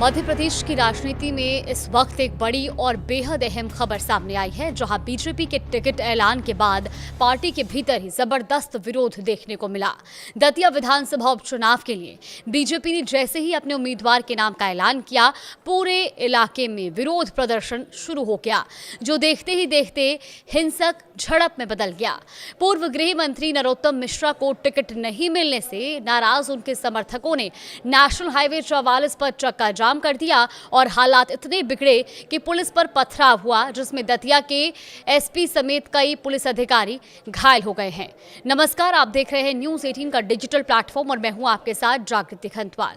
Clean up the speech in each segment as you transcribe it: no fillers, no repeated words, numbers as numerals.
मध्य प्रदेश की राजनीति में इस वक्त एक बड़ी और बेहद अहम खबर सामने आई है, जहां बीजेपी के टिकट ऐलान के बाद पार्टी के भीतर ही जबरदस्त विरोध देखने को मिला। दतिया विधानसभा उपचुनाव के लिए बीजेपी ने जैसे ही अपने उम्मीदवार के नाम का ऐलान किया, पूरे इलाके में विरोध प्रदर्शन शुरू हो गया, जो देखते ही देखते हिंसक झड़प में बदल गया। पूर्व गृह मंत्री नरोत्तम मिश्रा को टिकट नहीं मिलने से नाराज उनके समर्थकों ने नेशनल हाईवे 44 पर चक्का जाम कर दिया और हालात इतने बिगड़े कि पुलिस पर पथराव हुआ, जिसमें दतिया के एसपी समेत कई पुलिस अधिकारी घायल हो गए हैं। नमस्कार, आप देख रहे हैं न्यूज़ 18 का डिजिटल प्लेटफॉर्म और मैं हूं आपके साथ जागृति खंतवाल।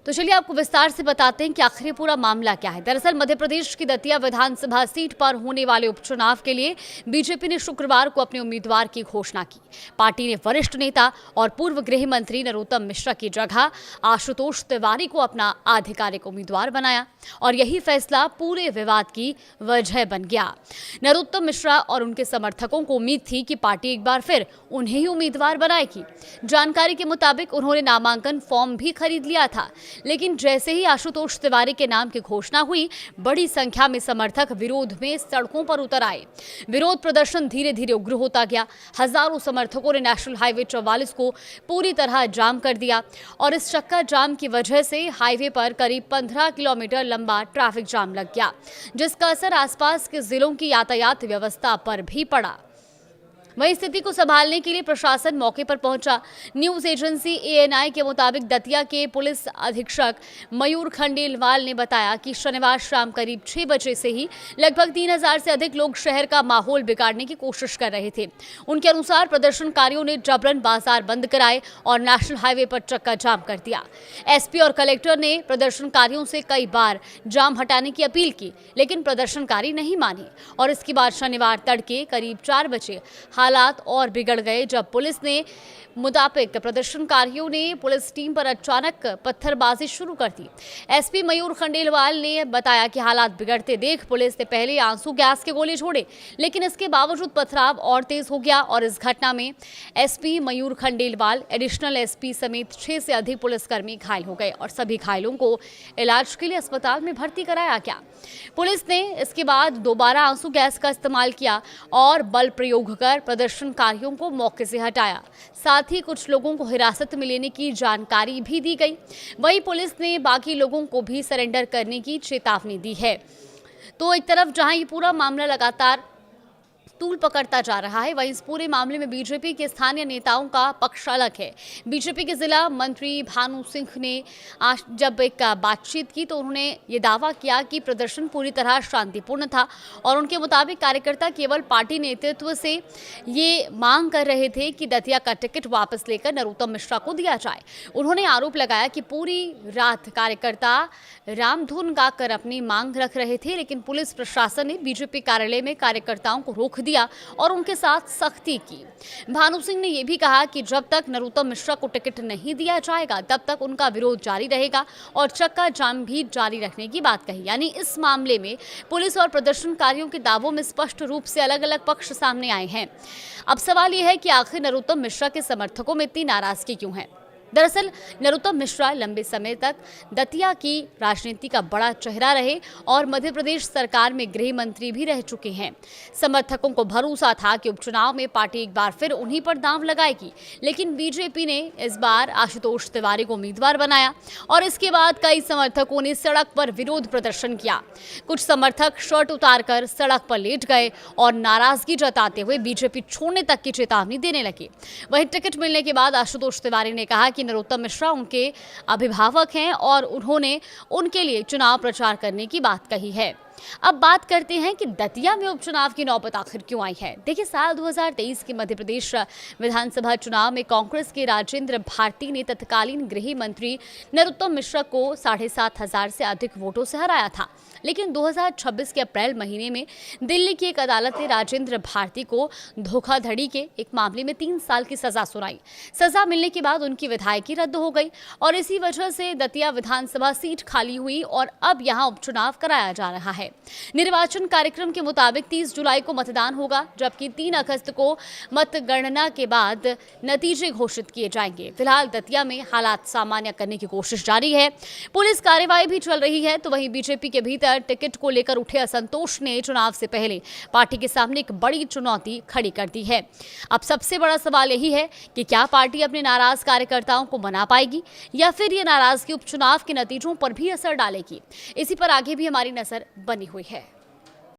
तो चलिए आपको विस्तार से बताते हैं कि आखिर ये पूरा मामला क्या है। दरअसल मध्य प्रदेश की दतिया विधानसभा सीट पर होने वाले उपचुनाव के लिए बीजेपी ने शुक्रवार को अपने उम्मीदवार की घोषणा की। पार्टी ने वरिष्ठ नेता और पूर्व गृह मंत्री नरोत्तम मिश्रा की जगह आशुतोष तिवारी को अपना आधिकारिक उम्मीदवार बनाया और यही फैसला पूरे विवाद की वजह बन गया। नरोत्तम मिश्रा और उनके समर्थकों को उम्मीद थी कि पार्टी एक बार फिर उन्हें ही उम्मीदवार बनाएगी। जानकारी के मुताबिक उन्होंने नामांकन फॉर्म भी खरीद लिया था, लेकिन जैसे ही आशुतोष तिवारी के नाम की घोषणा हुई, बड़ी संख्या में समर्थक विरोध में सड़कों पर उतर आए। विरोध प्रदर्शन धीरे धीरे उग्र होता गया। हजारों समर्थकों ने नेशनल हाईवे 44 को पूरी तरह जाम कर दिया और इस चक्का जाम की वजह से हाईवे पर करीब 15 किलोमीटर लंबा ट्रैफिक जाम लग गया, जिसका असर आसपास के जिलों की यातायात व्यवस्था पर भी पड़ा। वहीं स्थिति को संभालने के लिए प्रशासन मौके पर पहुंचा। न्यूज एजेंसी एएनआई के मुताबिक दतिया के पुलिस अधीक्षक मयूर खंडेलवाल ने बताया कि शनिवार शाम करीब 6 बजे से ही लगभग 3000 से अधिक लोग शहर का माहौल बिगाड़ने की कोशिश कर रहे थे। उनके अनुसार प्रदर्शनकारियों ने जबरन बाजार बंद कराए और नेशनल हाईवे पर चक्का जाम कर दिया। एसपी और कलेक्टर ने प्रदर्शनकारियों से कई बार जाम हटाने की अपील की, लेकिन प्रदर्शनकारी नहीं माने और इसके बाद शनिवार तड़के करीब 4 बजे हालात और बिगड़ गए, जब पुलिस ने मुताबिक प्रदर्शनकारियों ने पुलिस टीम पर अचानक पत्थरबाजी शुरू कर दी। एसपी मयूर खंडेलवाल ने बताया कि हालात बिगड़ते देख पुलिस ने पहले आंसू गैस के गोले छोड़े, लेकिन इसके बावजूद पथराव और तेज हो गया और इस घटना में एसपी मयूर खंडेलवाल, एडिशनल एसपी समेत 6 से अधिक पुलिसकर्मी घायल हो गए और सभी घायलों को इलाज के लिए अस्पताल में भर्ती कराया गया। पुलिस ने इसके बाद दोबारा आंसू गैस का इस्तेमाल किया और बल प्रयोग कर प्रदर्शनकारियों को मौके से हटाया। साथ ही कुछ लोगों को हिरासत में लेने की जानकारी भी दी गई। वहीं पुलिस ने बाकी लोगों को भी सरेंडर करने की चेतावनी दी है। तो एक तरफ जहां ये पूरा मामला लगातार तूल पकड़ता जा रहा है, वहीं इस पूरे मामले में बीजेपी के स्थानीय नेताओं का पक्ष अलग है। बीजेपी के जिला मंत्री भानु सिंह ने आज जब एक बातचीत की तो उन्होंने ये दावा किया कि प्रदर्शन पूरी तरह शांतिपूर्ण था और उनके मुताबिक कार्यकर्ता केवल पार्टी नेतृत्व से ये मांग कर रहे थे कि दतिया का टिकट वापस लेकर नरोत्तम मिश्रा को दिया जाए। उन्होंने आरोप लगाया कि पूरी रात कार्यकर्ता रामधुन गाकर अपनी मांग रख रहे थे, लेकिन पुलिस प्रशासन ने बीजेपी कार्यालय में कार्यकर्ताओं को रोक दिया और उनके साथ सख्ती की। भानु सिंह ने यह भी कहा कि जब तक नरोत्तम मिश्रा को टिकट नहीं दिया जाएगा, तब तक उनका विरोध जारी रहेगा और चक्का जाम भी जारी रखने की बात कही। यानी इस मामले में पुलिस और प्रदर्शनकारियों के दावों में स्पष्ट रूप से अलग अलग पक्ष सामने आए हैं। अब सवाल यह है कि आखिर नरोत्तम मिश्रा के समर्थकों में इतनी नाराजगी क्यों है। दरअसल नरोत्तम मिश्रा लंबे समय तक दतिया की राजनीति का बड़ा चेहरा रहे और मध्य प्रदेश सरकार में गृह मंत्री भी रह चुके हैं। समर्थकों को भरोसा था कि उपचुनाव में पार्टी एक बार फिर उन्हीं पर दांव लगाएगी, लेकिन बीजेपी ने इस बार आशुतोष तिवारी को उम्मीदवार बनाया और इसके बाद कई समर्थकों ने सड़क पर विरोध प्रदर्शन किया। कुछ समर्थक शर्ट उतारकर सड़क पर लेट गए और नाराजगी जताते हुए बीजेपी छोड़ने तक की चेतावनी देने लगे। वहीं टिकट मिलने के बाद आशुतोष तिवारी ने कहा कि नरोत्तम मिश्रा उनके अभिभावक हैं और उन्होंने उनके लिए चुनाव प्रचार करने की बात कही है। अब बात करते हैं कि दतिया में उपचुनाव की नौबत आखिर क्यों आई है। देखिए, साल 2023 के मध्य प्रदेश विधानसभा चुनाव में कांग्रेस के राजेंद्र भारती ने तत्कालीन गृह मंत्री नरोत्तम मिश्रा को 7500 से अधिक वोटों से हराया था, लेकिन 2026 के अप्रैल महीने में दिल्ली की एक अदालत ने राजेंद्र भारती को धोखाधड़ी के एक मामले में 3 साल की सजा सुनाई। सजा मिलने के बाद उनकी विधायकी रद्द हो गई और इसी वजह से दतिया विधानसभा सीट खाली हुई और अब यहां उपचुनाव कराया जा रहा है। निर्वाचन कार्यक्रम के मुताबिक 30 जुलाई को मतदान होगा, जबकि 3 अगस्त को मतगणना के बाद नतीजे घोषित किए जाएंगे। फिलहाल दतिया में हालात सामान्य करने की कोशिश जारी है। पुलिस कार्रवाई भी चल रही है, तो वहीं बीजेपी के भीतर टिकट को लेकर उठे असंतोष ने चुनाव से पहले पार्टी के सामने एक बड़ी चुनौती खड़ी कर दी है। अब सबसे बड़ा सवाल यही है कि क्या पार्टी अपने नाराज कार्यकर्ताओं को मना पाएगी या फिर ये नाराजगी उपचुनाव के नतीजों पर भी असर डालेगी। इसी पर आगे भी हमारी नजर बनी हुई है।